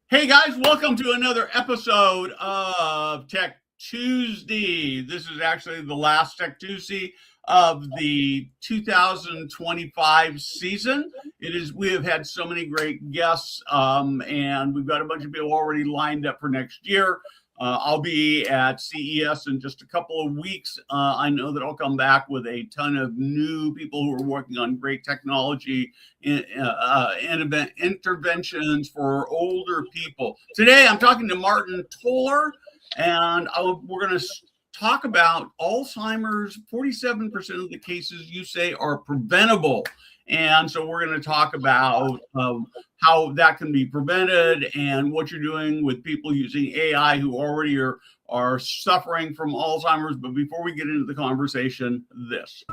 Hey guys, welcome to another episode of Tech Tuesday. This is actually the last Tech Tuesday of the 2025 season. We have had so many great guests, and we've got a bunch of people already lined up for next year. I'll be at CES in just a couple of weeks. I know that I'll come back with a ton of new people who are working on great technology interventions for older people. Today, I'm talking to Martin Tolar, and we're going to talk about Alzheimer's. 47% of the cases you say are preventable. And so we're going to talk about how that can be prevented and what you're doing with people using AI who already are suffering from Alzheimer's. But before we get into the conversation, this.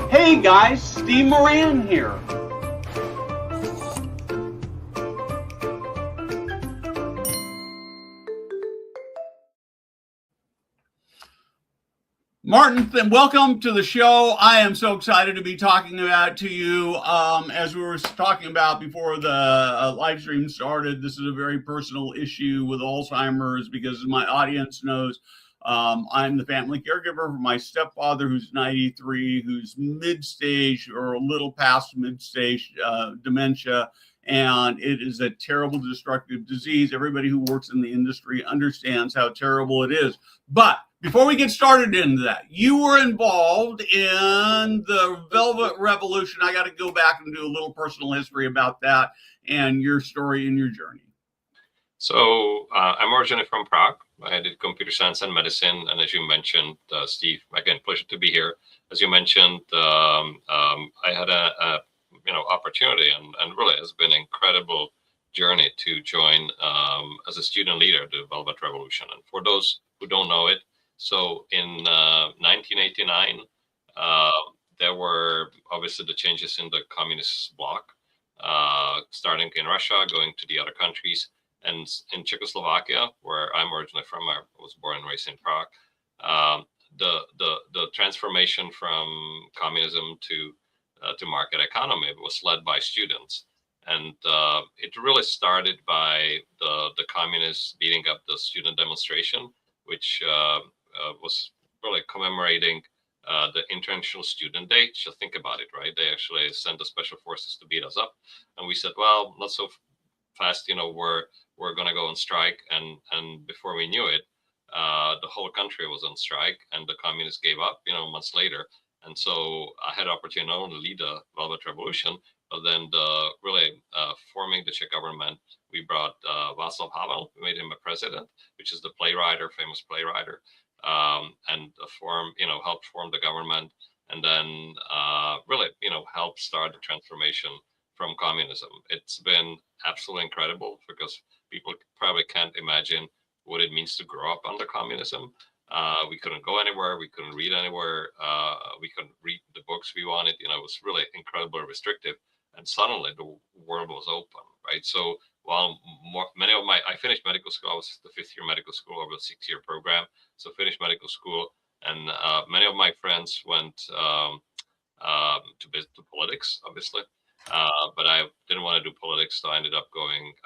Hey guys, Steve Moran here. Martin, welcome to the show. I am so excited to be talking about to you. As we were talking about before the live stream started, this is a very personal issue with Alzheimer's because my audience knows I'm the family caregiver for my stepfather, who's 93, who's mid-stage or a little past mid-stage dementia. And it is a terrible, destructive disease. Everybody who works in the industry understands how terrible it is. But before we get started into that, you were involved in the Velvet Revolution. I got to go back and do a little personal history about that and your story and your journey. So I'm originally from Prague. I did computer science and medicine. And as you mentioned, Steve, again, pleasure to be here. As you mentioned, I had a opportunity and really has been an incredible journey to join as a student leader the Velvet Revolution. And for those who don't know it, so in 1989, there were obviously the changes in the communist bloc, starting in Russia, going to the other countries. And in Czechoslovakia, where I'm originally from, I was born and raised in Prague, the transformation from communism to market economy was led by students. And it really started by the communists beating up the student demonstration, which was really commemorating the International Student Day. Just think about it, right? They actually sent the special forces to beat us up. And we said, well, not so fast, we're going to go on strike. And before we knew it, the whole country was on strike and the communists gave up, months later. And so I had the opportunity not only to lead the Velvet Revolution, but then forming the Czech government, we brought Václav Havel. We made him a president, which is the famous playwright, and helped form the government, and then helped start the transformation from communism. It's been absolutely incredible because people probably can't imagine what it means to grow up under communism. We couldn't go anywhere. We couldn't read anywhere. We couldn't read the books we wanted. It was really incredibly restrictive. And suddenly the world was open, right? So while I finished medical school, I was the fifth year medical school over a 6-year program. So finished medical school, and many of my friends went to politics, obviously. But I didn't want to do politics, so I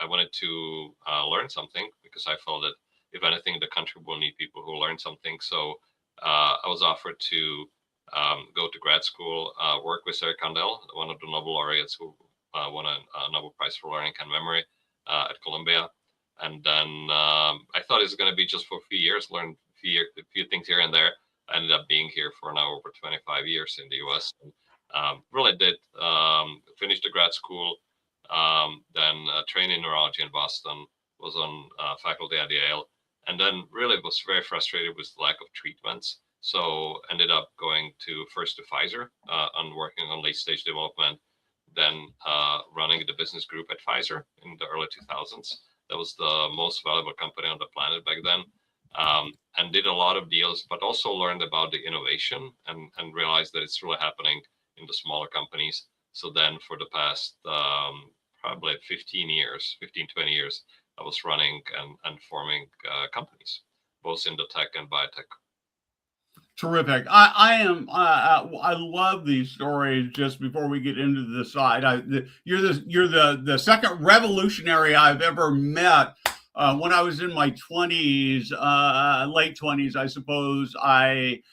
wanted to learn something because I felt that if anything, the country will need people who learn something. So I was offered to go to grad school, work with Eric Kandel, one of the Nobel laureates who won a Nobel Prize for Learning and Memory at Columbia. And then I thought it was going to be just for a few years, learn a few things here and there. I ended up being here for now over 25 years in the US. And, really did finish the grad school, then trained in neurology in Boston, was on faculty at Yale, and then really was very frustrated with the lack of treatments. So ended up going first to Pfizer and working on late stage development, then running the business group at Pfizer in the early 2000s. That was the most valuable company on the planet back then. And did a lot of deals, but also learned about the innovation and realized that it's really happening in the smaller companies. So then for the past probably 20 years, I was running and forming companies, both in the tech and biotech. Terrific. I love these stories. Just before we get into the side, you're the second revolutionary I've ever met. When I was in my 20s, late 20s, I suppose, I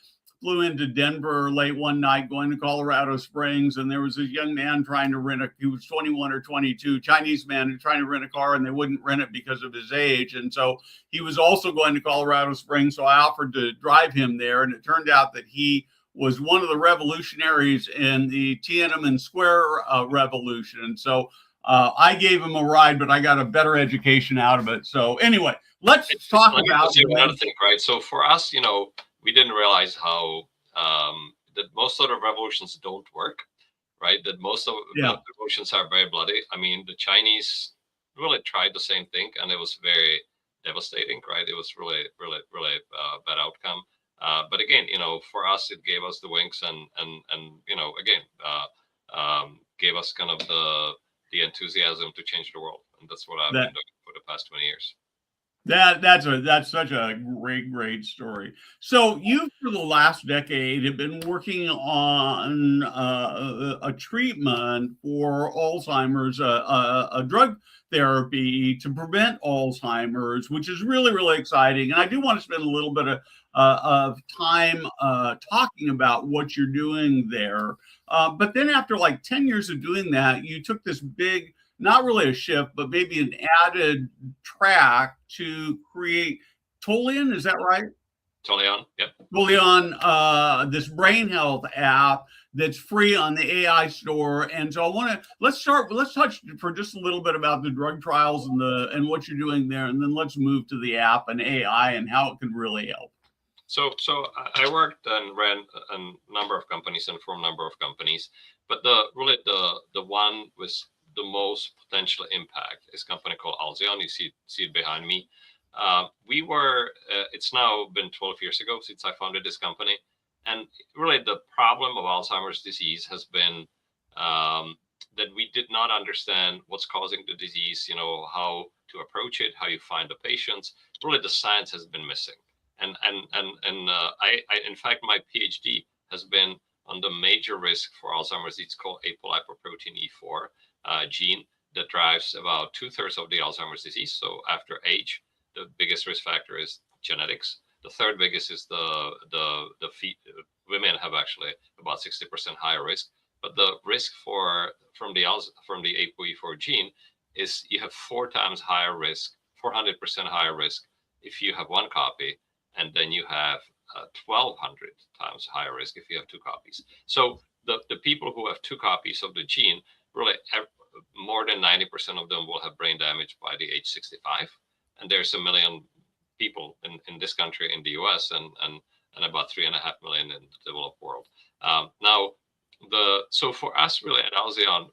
flew into Denver late one night going to Colorado Springs, and there was a young man trying to he was 21 or 22, Chinese man trying to rent a car, and they wouldn't rent it because of his age. And so he was also going to Colorado Springs. So I offered to drive him there. And it turned out that he was one of the revolutionaries in the Tiananmen Square revolution. And so I gave him a ride, but I got a better education out of it. So anyway, let's talk about another thing, right? So for us, we didn't realize how that most of the revolutions don't work, right? That most of the revolutions are very bloody. I mean, the Chinese really tried the same thing, and it was very devastating, right? It was really, really, really bad outcome. But again, for us, it gave us the wings, and again, gave us kind of the enthusiasm to change the world, and that's what I've been doing for the past 20 years. That's such a great story. So you, for the last decade, have been working on a treatment for Alzheimer's, a drug therapy to prevent Alzheimer's, which is really exciting. And I do want to spend a little bit of time talking about what you're doing there. But then after like 10 years of doing that, you took this big, not really a shift, but maybe an added track to create Tolion. Is that right? Tolion, yep. Tolion, this brain health app that's free on the AI store. And so let's touch for just a little bit about the drug trials and what you're doing there, and then let's move to the app and AI and how it can really help. So I worked and ran a number of companies and formed a number of companies, but the one with the most potential impact is a company called Alzion. You see it behind me. It's now been 12 years ago since I founded this company. And really the problem of Alzheimer's disease has been that we did not understand what's causing the disease, how to approach it, how you find the patients. Really the science has been missing. And I in fact, my PhD has been on the major risk for Alzheimer's. It's called apolipoprotein E4. Gene that drives about 2/3 of the Alzheimer's disease. So after age, the biggest risk factor is genetics. The third biggest is women have actually about 60% higher risk. But the risk from the ApoE4 gene is you have 400% higher risk if you have one copy, and then you have 1,200 times higher risk if you have two copies. So the people who have two copies of the gene, really more than 90% of them will have brain damage by the age 65. And there's 1 million people in this country, in the US, and about 3.5 million in the developed world. So for us really at Alzion,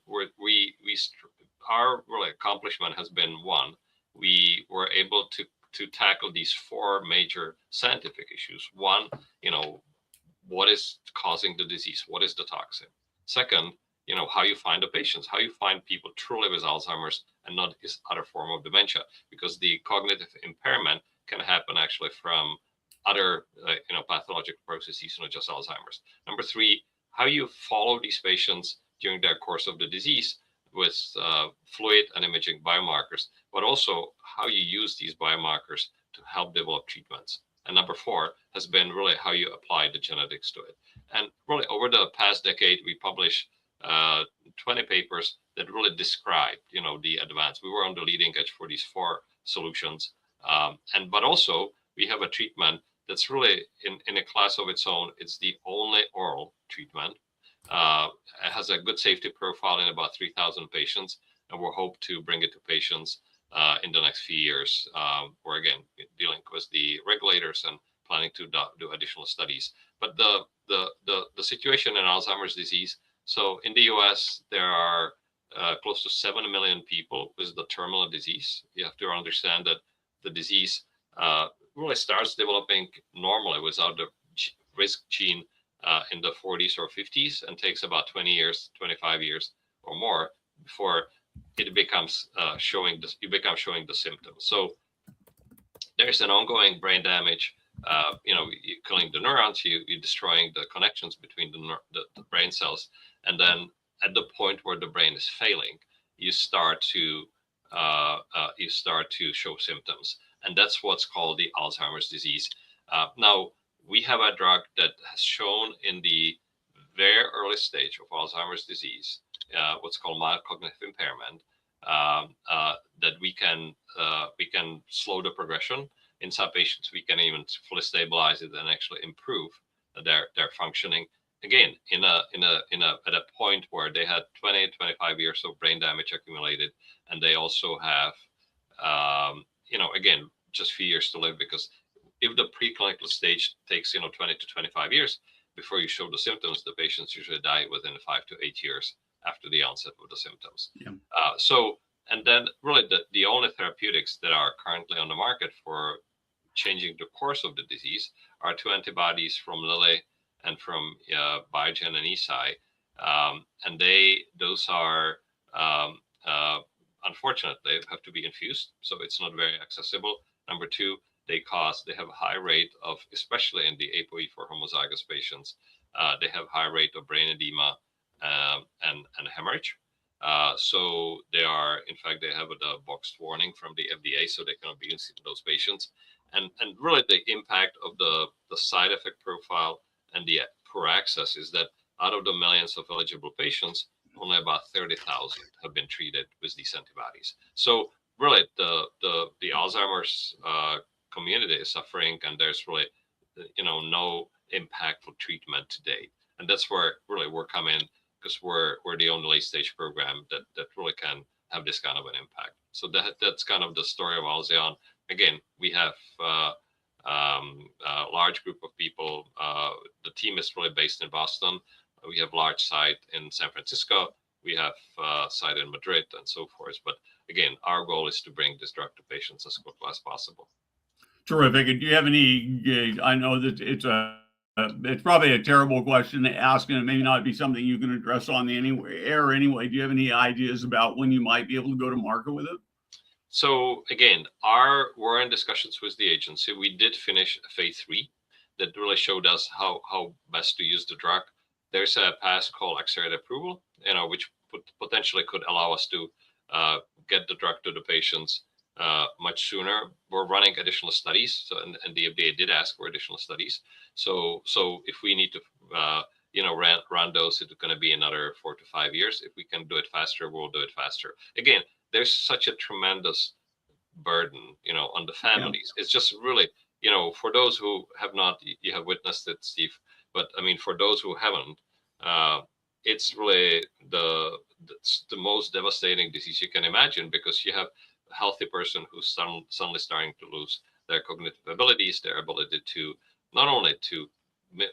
our really accomplishment has been one, we were able to tackle these four major scientific issues. One, what is causing the disease? What is the toxin? Second, how you find the patients, how you find people truly with Alzheimer's and not this other form of dementia, because the cognitive impairment can happen actually from other, pathological processes, not just Alzheimer's. Number three, how you follow these patients during their course of the disease with fluid and imaging biomarkers, but also how you use these biomarkers to help develop treatments. And number four has been really how you apply the genetics to it. And really over the past decade, we published 20 papers that really describe, the advance. We were on the leading edge for these four solutions. But also we have a treatment that's really in a class of its own. It's the only oral treatment. It has a good safety profile in about 3,000 patients, and we'll hope to bring it to patients in the next few years. We're again dealing with the regulators and planning to do additional studies. But the situation in Alzheimer's disease. So in the US, there are close to 7 million people with the terminal disease. You have to understand that the disease really starts developing normally without the risk gene in the 40s or 50s, and takes about 20 years, 25 years or more before it becomes showing the symptoms. So there's an ongoing brain damage. You're killing the neurons, you're destroying the connections between the brain cells, and then at the point where the brain is failing, you start to show symptoms, and that's what's called the Alzheimer's disease. Now we have a drug that has shown in the very early stage of Alzheimer's disease, what's called mild cognitive impairment, that we can slow the progression. In some patients, we can even fully stabilize it and actually improve their functioning. Again, at a point where they had 20-25 years of brain damage accumulated, and they also have, again, just few years to live, because if the preclinical stage takes 20 to 25 years before you show the symptoms, the patients usually die within 5 to 8 years after the onset of the symptoms. Yeah. And then really the only therapeutics that are currently on the market for changing the course of the disease are two antibodies from Lilly and from Biogen and Eisai. And those are, unfortunately, have to be infused, so it's not very accessible. Number two, they have a high rate of, especially in the ApoE4 homozygous patients, they have high rate of brain edema and hemorrhage. So they have a boxed warning from the FDA, so they cannot be used in those patients. And really the impact of the side effect profile and the poor access is that out of the millions of eligible patients, only about 30,000 have been treated with these antibodies. So really the Alzheimer's community is suffering, and there's really no impactful treatment to date. And that's where really we're coming, because we're the only late stage program that really can have this kind of an impact. So that's kind of the story of Alzeon. Again, we have a large group of people. The team is really based in Boston. We have large site in San Francisco. We have a site in Madrid and so forth. But again, our goal is to bring this drug to patients as quickly as possible. Terrific. And do you have any, I know that it's probably a terrible question to ask, and it may not be something you can address on the air anyway. Do you have any ideas about when you might be able to go to market with it? So again, we're in discussions with the agency. We did finish phase 3 that really showed us how best to use the drug. There's a path called accelerated approval, which potentially could allow us to get the drug to the patients much sooner. We're running additional studies, and the FDA did ask for additional studies. So if we need to, run those, it's going to be another 4 to 5 years. If we can do it faster, we'll do it faster. Again, there's such a tremendous burden, on the families. Yeah. It's just really, for those who have not, you have witnessed it, Steve. But I mean, for those who haven't, it's really the most devastating disease you can imagine, because you have a healthy person who's suddenly starting to lose their cognitive abilities, their ability to not only to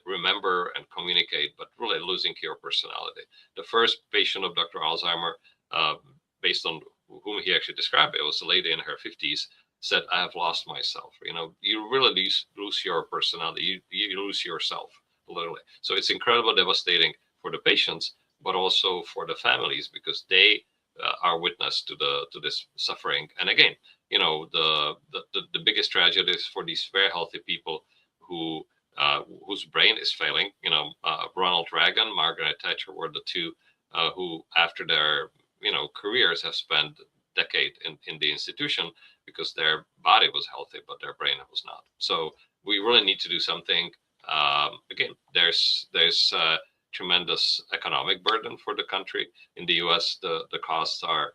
remember and communicate, but really losing your personality. The first patient of Dr. Alzheimer, based on whom he actually described it, was a lady in her 50s, said, "I have lost myself." You really lose your personality. You lose yourself, literally. So it's incredibly devastating for the patients, but also for the families, because they are witness to this suffering. And again, the biggest tragedy is for these very healthy people whose brain is failing. Ronald Reagan, Margaret Thatcher were the two who, after their careers, have spent decade in the institution because their body was healthy, but their brain was not. So we really need to do something. Again, there's a tremendous economic burden for the country. In the U.S., the costs are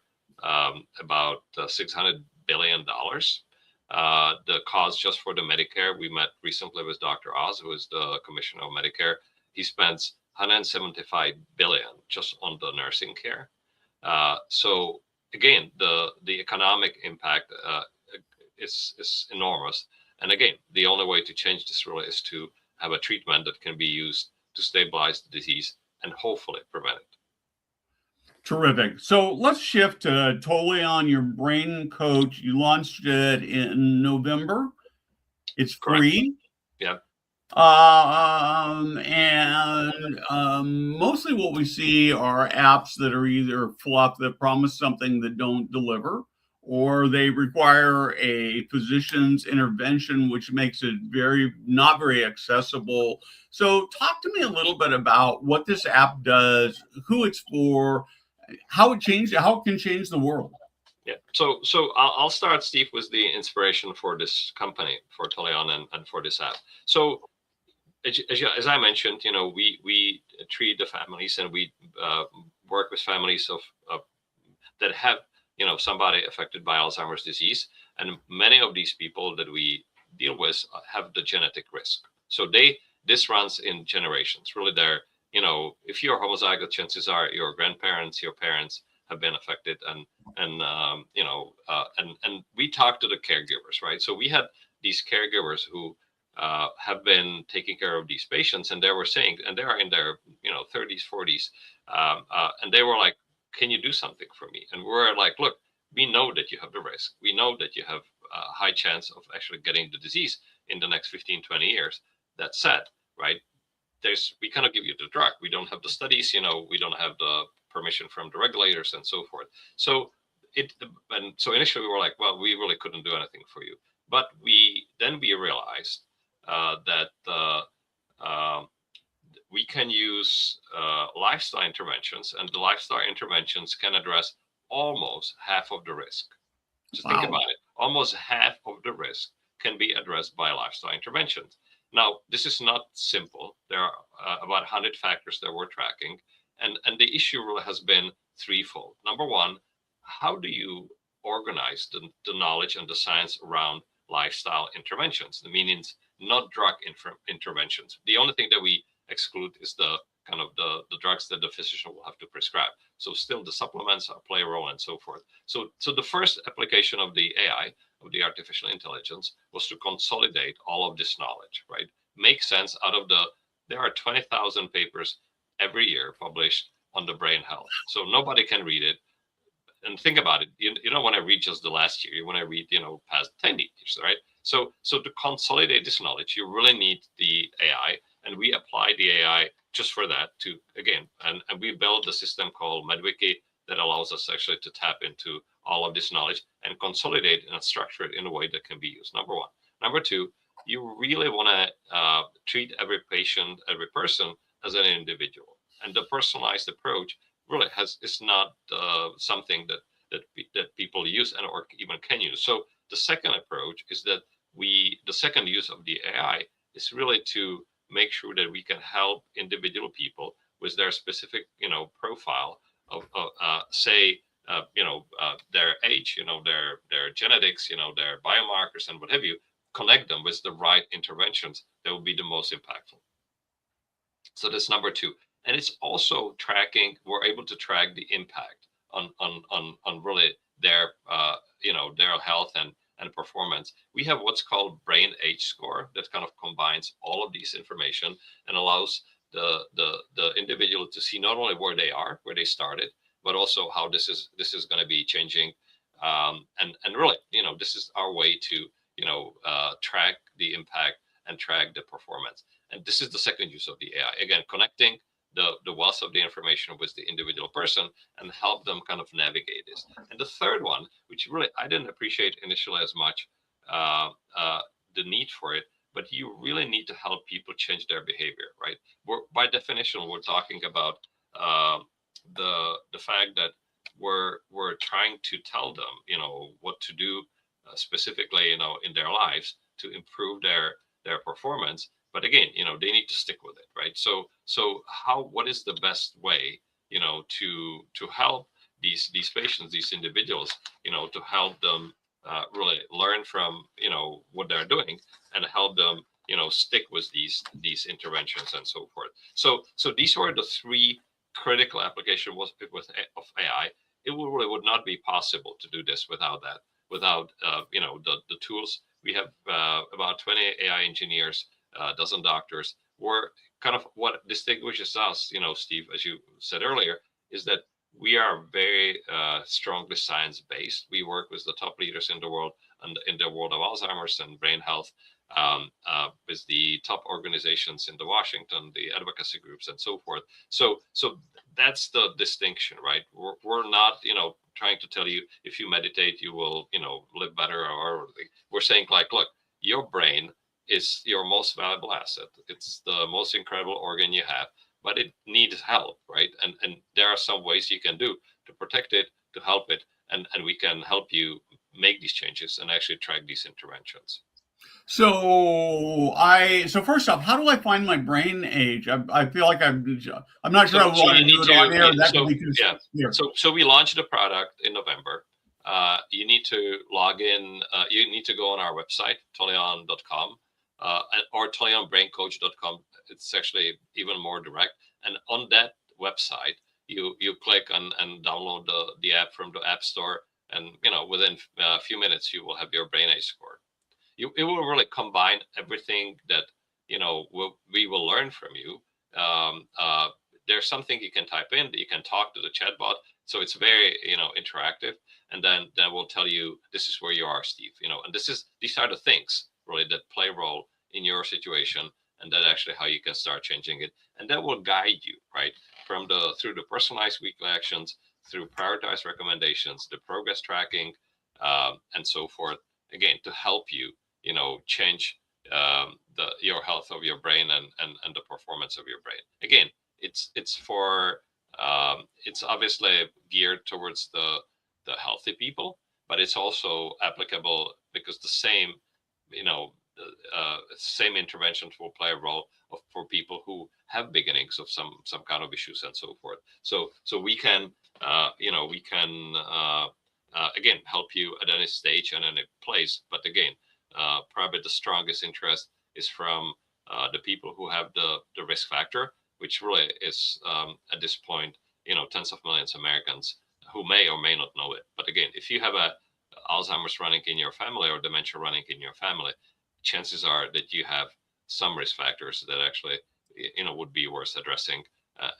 about $600 billion. The cost just for the Medicare, we met recently with Dr. Oz, who is the commissioner of Medicare. He spends $175 billion just on the nursing care. So again, the economic impact is enormous. And again, the only way to change this really is to have a treatment that can be used to stabilize the disease and hopefully prevent it. Terrific. So let's shift to Tolion, your brain coach. You launched it in November. It's free. Yeah. Mostly what we see are apps that are either fluff that promise something that don't deliver, or they require a physician's intervention, which makes it very not very accessible. So, talk to me a little bit about what this app does, who it's for, how it can change the world. Yeah. So I'll start, Steve, with the inspiration for this company, for Tolion, and for this app. So as I mentioned, we treat the families, and we work with families of that have somebody affected by Alzheimer's disease, and many of these people that we deal with have the genetic risk. So this runs in generations. Really, if you're homozygous, chances are your grandparents, your parents have been affected, and we talk to the caregivers, right? So we had these caregivers who have been taking care of these patients, and they were saying, and they are in their 30s, 40s, and they were like, can you do something for me? And we're like, look, we know that you have the risk. We know that you have a high chance of actually getting the disease in the next 15, 20 years. That said, right, we cannot give you the drug. We don't have the studies, we don't have the permission from the regulators and so forth. So so initially we were like, well, we really couldn't do anything for you. But we realized that we can use lifestyle interventions, and the lifestyle interventions can address almost half of the risk. Just think Wow. about it. Almost half of the risk can be addressed by lifestyle interventions. Now, this is not simple. There are about 100 factors that we're tracking, and the issue really has been threefold. Number one, how do you organize the knowledge and the science around lifestyle interventions? The meanings, not drug interventions. The only thing that we exclude is the kind of the drugs that the physician will have to prescribe. So still the supplements play a role and so forth. So the first application of the AI, of the artificial intelligence, was to consolidate all of this knowledge, right? Make sense out of there are 20,000 papers every year published on the brain health. So nobody can read it. And think about it. You don't want to read just the last year. You want to read, past 10 years, right? So to consolidate this knowledge, you really need the AI, and we apply the AI just for that to, again, and we build a system called MedWiki that allows us actually to tap into all of this knowledge and consolidate and structure it in a way that can be used. Number one. Number two, you really want to treat every patient, every person as an individual. And the personalized approach really is not something that people use and or even can use. So the second approach is that the second use of the AI is really to make sure that we can help individual people with their specific profile of say their age, their genetics, their biomarkers and what have you, connect them with the right interventions that will be the most impactful. So that's number two. And it's also tracking, we're able to track the impact on really their their health and performance. We have what's called brain age score that kind of combines all of these information and allows the individual to see not only where they are, where they started, but also how this is going to be changing. And really, this is our way to track the impact and track the performance. And this is the second use of the AI. Again, connecting the wealth of the information with the individual person and help them kind of navigate this. And the third one, which really I didn't appreciate initially as much, the need for it, but you really need to help people change their behavior, right? By definition, we're talking about the fact that we're trying to tell them, what to do specifically, in their lives to improve their performance. But again, they need to stick with it, right? So what is the best way, to help these patients, these individuals, to help them really learn from, what they're doing and help them, stick with these interventions and so forth. So these were the three critical applications of AI. It really would not be possible to do this without that, without the tools. We have about 20 AI engineers, a dozen doctors. We're kind of what distinguishes us, Steve, as you said earlier, is that we are very strongly science based. We work with the top leaders in the world in the world of Alzheimer's and brain health, with the top organizations in the Washington, the advocacy groups, and so forth. So that's the distinction, right? We're not, trying to tell you if you meditate, you will, live better, or we're saying like, look, your brain is your most valuable asset. It's the most incredible organ you have, but it needs help, right? And there are some ways you can do to protect it, to help it, and we can help you make these changes and actually track these interventions. So first off, how do I find my brain age? I feel like I'm not sure I want to do it on air. That could be So we launched the product in November. You need to log in. You need to go on our website, tolion.com, or tolionbraincoach.com. It's actually even more direct. And on that website, you click and download the app from the App Store, and within a few minutes you will have your brain age score. It will really combine everything that we will learn from you. There's something you can type in, that you can talk to the chatbot, so it's very interactive, and then we'll tell you, this is where you are, Steve. And these are the things really that play a role in your situation, and that actually how you can start changing it, and that will guide you right through the personalized weekly actions, through prioritized recommendations, the progress tracking, and so forth. Again, to help you change your health of your brain and the performance of your brain. Again, it's obviously geared towards the healthy people, but it's also applicable because the same same interventions will play a role for people who have beginnings of some kind of issues and so forth. So we can again help you at any stage and any place, but again, probably the strongest interest is from the people who have the risk factor, which really is at this point tens of millions of Americans who may or may not know it. But again, if you have a Alzheimer's running in your family or dementia running in your family, chances are that you have some risk factors that actually would be worth addressing.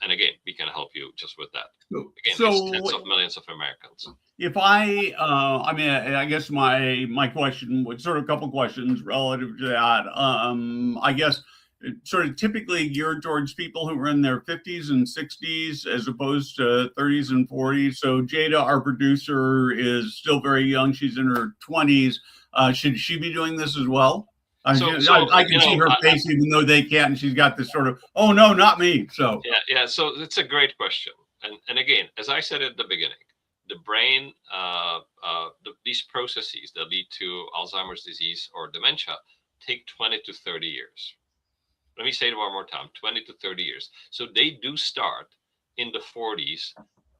And again, we can help you just with that. Again, it's tens of millions of Americans. If I guess my question was sort of a couple questions relative to that. I guess it's sort of typically geared towards people who are in their 50s and 60s as opposed to 30s and 40s. So Jada, our producer, is still very young. She's in her 20s. Should she be doing this as well? I can see her face, even though they can't, and she's got this sort of, oh no, not me. So yeah. So it's a great question, and again, as I said at the beginning, the brain, these processes that lead to Alzheimer's disease or dementia take 20 to 30 years. Let me say it one more time: 20 to 30 years. So they do start in the 40s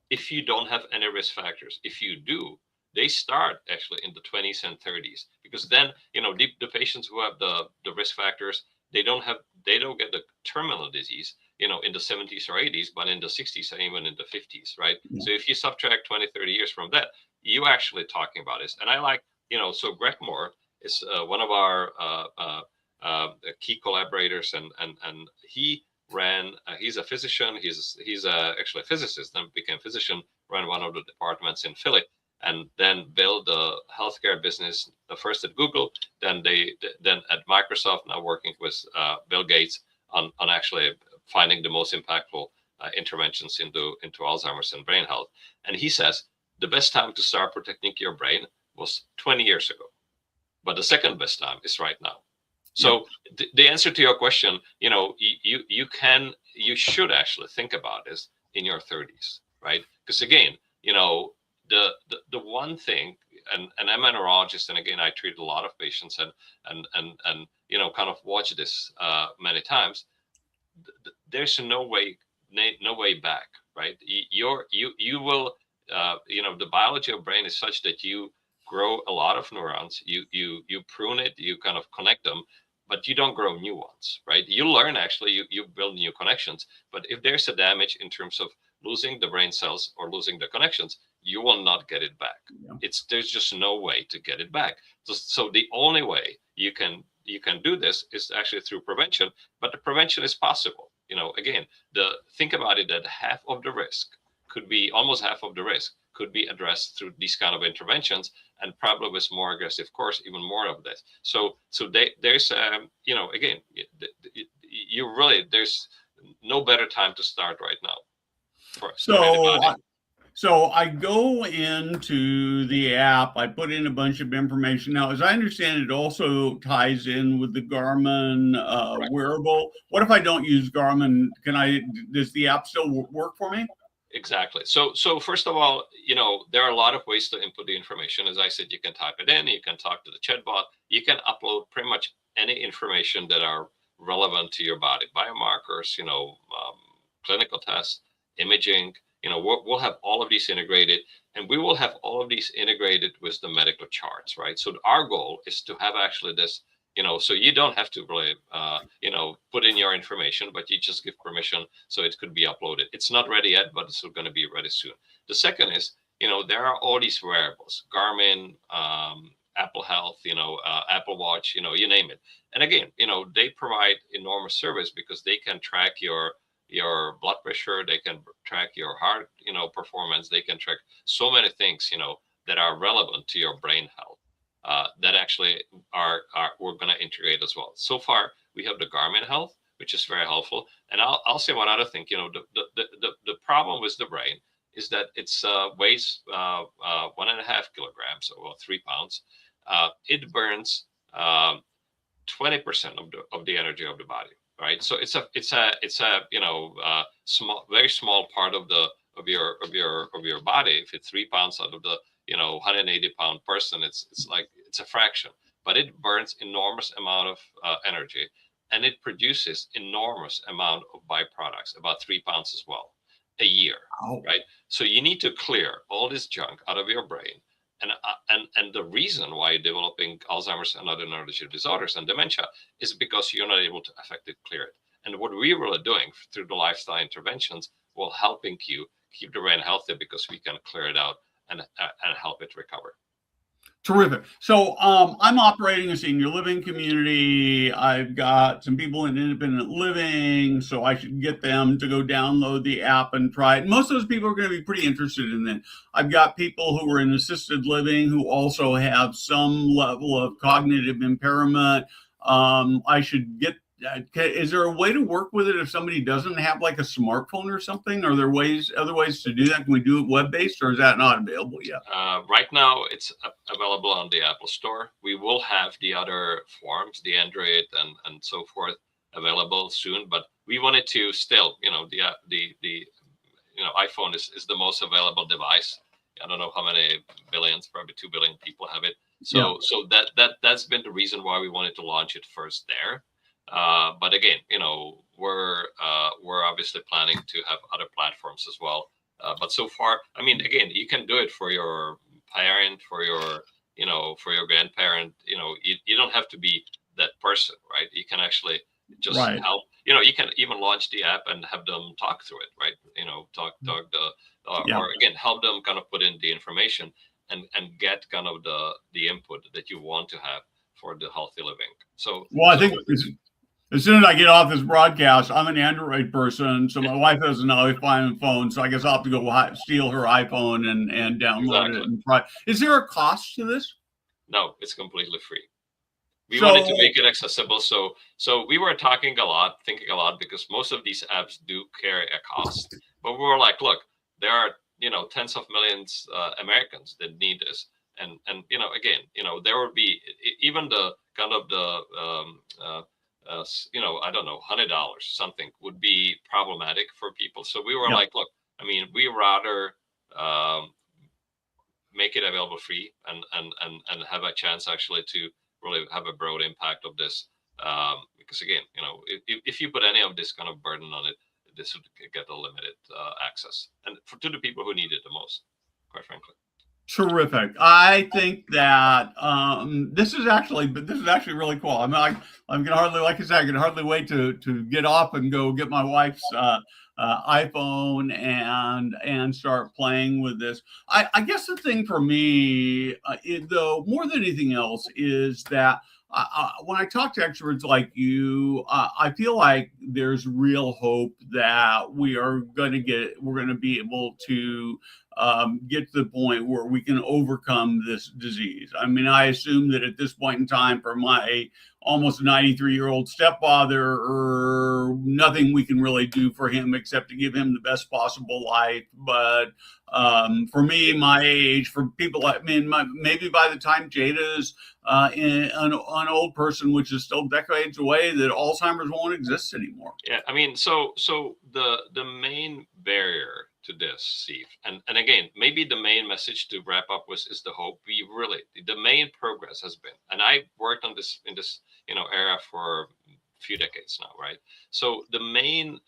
if you don't have any risk factors. If you do, they start actually in the 20s and 30s, because then the patients who have the risk factors, they don't get the terminal disease in the 70s or 80s, but in the 60s and even in the 50s, right? Yeah. So if you subtract 20, 30 years from that, you actually talking about this. And I like, so Greg Moore is one of our key collaborators, and he ran, he's a physician, he's actually a physicist, and became a physician, ran one of the departments in Philly, and then build a healthcare business, first at Google, then at Microsoft, now working with Bill Gates on actually finding the most impactful interventions into Alzheimer's and brain health. And he says the best time to start protecting your brain was 20 years ago, but the second best time is right now. So the answer to your question, you should actually think about this in your 30s, right? Because again, the one thing, and I'm a neurologist, and again, I treat a lot of patients and kind of watch this many times. There's no way back, right? You will, the biology of brain is such that you grow a lot of neurons, you prune it, you kind of connect them, but you don't grow new ones, right? You learn, actually, you build new connections, but if there's a damage in terms of losing the brain cells or losing the connections, you will not get it back. Yeah. There's just no way to get it back. So the only way you can do this is actually through prevention, but the prevention is possible. Again, think about it, that almost half of the risk could be addressed through these kind of interventions, and probably with more aggressive course, even more of this. So there's again, you really, there's no better time to start right now for anybody. So I go into the app, I put in a bunch of information. Now, as I understand, it also ties in with the Garmin wearable. What if I don't use Garmin? Does the app still work for me? Exactly. So first of all, there are a lot of ways to input the information. As I said, you can type it in, you can talk to the chatbot, you can upload pretty much any information that are relevant to your body, biomarkers, clinical tests, imaging. We'll have all of these integrated, and we will have all of these integrated with the medical charts, right? So our goal is to have actually this, so you don't have to really, put in your information, but you just give permission so it could be uploaded. It's not ready yet, but it's going to be ready soon. The second is, there are all these wearables, Garmin, Apple Health, Apple Watch, you name it. And again, they provide enormous service because they can track your blood pressure, they can track your heart, performance, they can track so many things, that are relevant to your brain health. That actually we're going to integrate as well. So far, we have the Garmin Health, which is very helpful. And I'll say one other thing. The problem with the brain is that it's weighs 1.5 kilograms, or 3 pounds. It burns 20% of the energy of the body, right? So it's a small, very small part of your body. If it's 3 pounds out of the 180-pound person, it's a fraction, but it burns enormous amount of energy, and it produces enormous amount of byproducts, about 3 pounds as well a year. Oh. Right? So you need to clear all this junk out of your brain, and the reason why you're developing Alzheimer's and other neurodegenerative disorders and dementia is because you're not able to effectively clear it. And what we're really doing through the lifestyle interventions will helping you keep the brain healthy, because we can clear it out and help it recover. Terrific. So I'm operating a senior living community. I've got some people in independent living, so I should get them to go download the app and try it. Most of those people are going to be pretty interested in it. I've got people who are in assisted living who also have some level of cognitive impairment. I should get. Is there a way to work with it if somebody doesn't have like a smartphone or something? Are there other ways to do that? Can we do it web-based, or is that not available yet? Right now, it's available on the Apple Store. We will have the other forms, the Android and so forth, available soon. But we wanted to still, the iPhone is the most available device. I don't know how many billions, probably 2 billion people have it. So that's been the reason why we wanted to launch it first there. But again, we're obviously planning to have other platforms as well. But so far, I mean, again, you can do it for your parent, for your grandparent. You don't have to be that person, right? You can actually just help. You can even launch the app and have them talk through it, right? Or again, help them kind of put in the information and get kind of the input that you want to have for the healthy living. I think as soon as I get off this broadcast, I'm an Android person, so my wife has an iPhone phone, so I guess I'll have to go steal her iPhone and download it and try. Is there a cost to this? No, it's completely free. We wanted to make it accessible, so we were thinking a lot, because most of these apps do carry a cost. But we were like, look, there are tens of millions Americans that need this, and again, there would be even the kind of the I don't know, $100 something would be problematic for people. So we were like, look, I mean, we rather make it available free and have a chance actually to really have a broad impact of this. Because again, if you put any of this kind of burden on it, this would get a limited access, and to the people who need it the most, quite frankly. Terrific. I think that this is actually really cool. I'm gonna hardly, like I said, I can hardly wait to get off and go get my wife's iPhone and start playing with this. I guess the thing for me, though, more than anything else, is that when I talk to experts like you, I feel like there's real hope that we're going to be able to get to the point where we can overcome this disease. I mean, I assume that at this point in time, for my almost 93-year-old stepfather, nothing we can really do for him except to give him the best possible life. But for me, my age, for people, I mean, maybe by the time Jada's an old person, which is still decades away, that Alzheimer's won't exist anymore. Yeah, I mean, so the main barrier to this, Steve, and again, maybe the main message to wrap up is the hope. We really, the main progress has been, and I worked on this in this era for a few decades now, right? So the main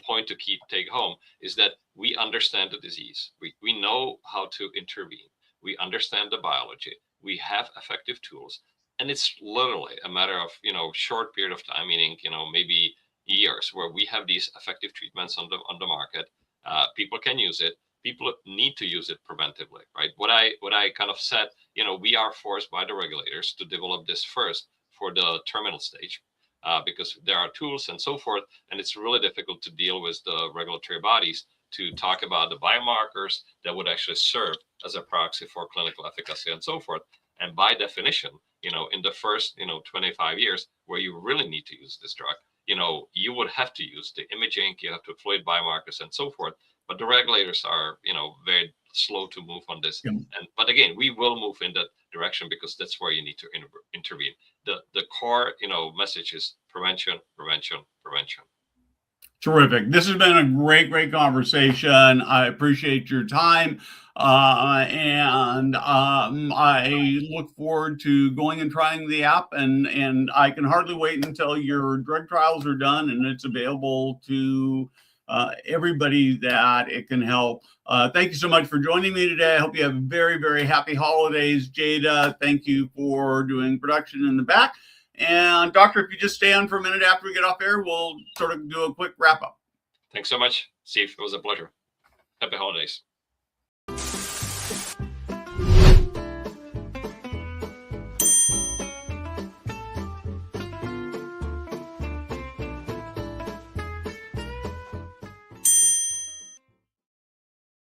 point to take home is that we understand the disease. We know how to intervene. We understand the biology. We have effective tools, and it's literally a matter of short period of time, meaning maybe years, where we have these effective treatments on the market. People can use it. People need to use it preventively, right? What I kind of said, we are forced by the regulators to develop this first for the terminal stage, because there are tools and so forth, and it's really difficult to deal with the regulatory bodies to talk about the biomarkers that would actually serve as a proxy for clinical efficacy and so forth. And by definition, in the first 25 years where you really need to use this drug, you would have to use the imaging, you have to fluid biomarkers and so forth. But the regulators are, very slow to move on this. Yeah. But again, we will move in that direction because that's where you need to intervene. The core, message is prevention, prevention, prevention. Terrific. This has been a great conversation. I appreciate your time. And I look forward to going and trying the app, and I can hardly wait until your drug trials are done and it's available to everybody that it can help. Thank you so much for joining me today. I hope you have very happy holidays. Jada, thank you for doing production in the back. And Doctor, if you just stay on for a minute after we get off air, we'll sort of do a quick wrap up. Thanks so much, Steve. It was a pleasure. Happy holidays.